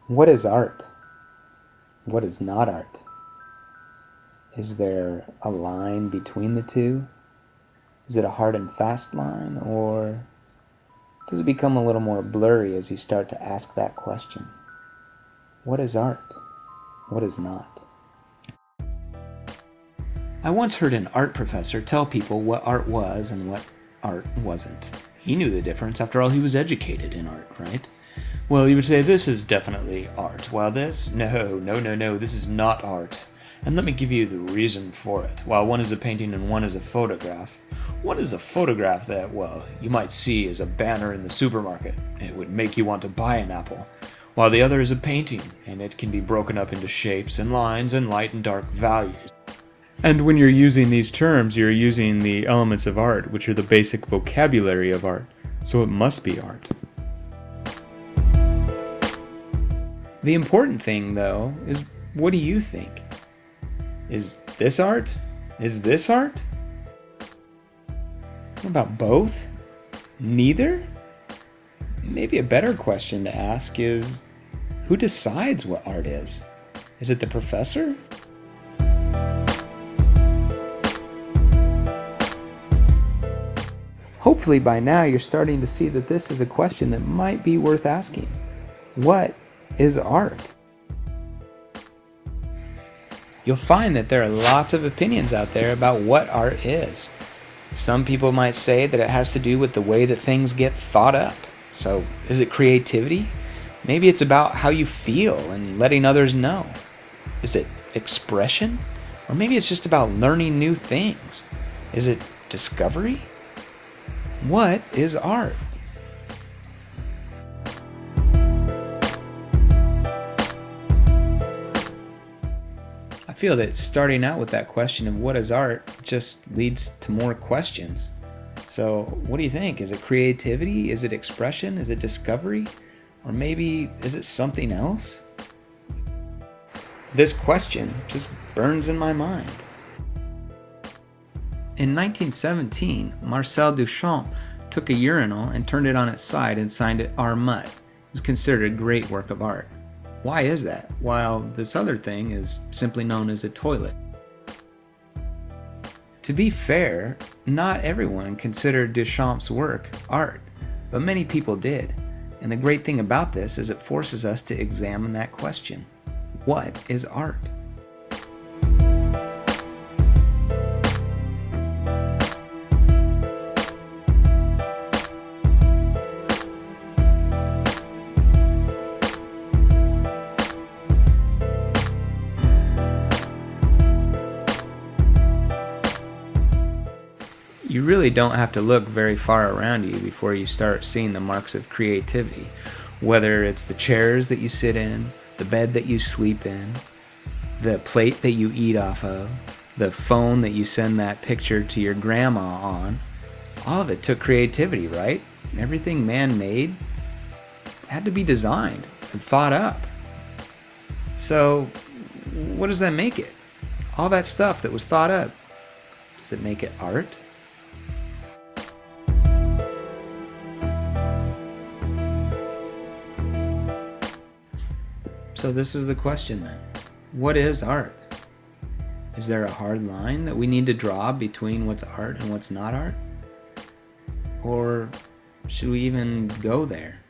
What is art? What is not art? Is there a line between the two? Is it a hard and fast line, or does it become a little more blurry as you start to ask that question? What is art? What is not? I once heard an art professor tell people what art was and what art wasn't. He knew the difference. After all, he was educated in art, right? Well, he would say, this is definitely art, while this, no, this is not art. And let me give you the reason for it. While one is a painting and one is a photograph, one is a photograph that, well, you might see as a banner in the supermarket. It would make you want to buy an apple. While the other is a painting, and it can be broken up into shapes and lines and light and dark values. And when you're using these terms, you're using the elements of art, which are the basic vocabulary of art. So it must be art. The important thing, though, is what do you think? Is this art? Is this art? What about both? Neither? Maybe a better question to ask is, who decides what art is? Is it the professor? Hopefully by now you're starting to see that this is a question that might be worth asking. What is art? You'll find that there are lots of opinions out there about what art is. Some people might say that it has to do with the way that things get thought up. So, is it creativity? Maybe it's about how you feel and letting others know. Is it expression? Or maybe it's just about learning new things. Is it discovery? What is art? I feel that starting out with that question of what is art just leads to more questions. So, what do you think? Is it creativity? Is it expression? Is it discovery? Or maybe is it something else? This question just burns in my mind. In 1917, Marcel Duchamp took a urinal and turned it on its side and signed it Art Mutt. It was considered a great work of art. Why is that? While this other thing is simply known as a toilet. To be fair, not everyone considered Duchamp's work art, but many people did. And the great thing about this is it forces us to examine that question. What is art? You really don't have to look very far around you before you start seeing the marks of creativity. Whether it's the chairs that you sit in, the bed that you sleep in, the plate that you eat off of, the phone that you send that picture to your grandma on, all of it took creativity, right? Everything man made had to be designed and thought up. So, what does that make it? All that stuff that was thought up, does it make it art? So this is the question then. What is art? Is there a hard line that we need to draw between what's art and what's not art? Or should we even go there?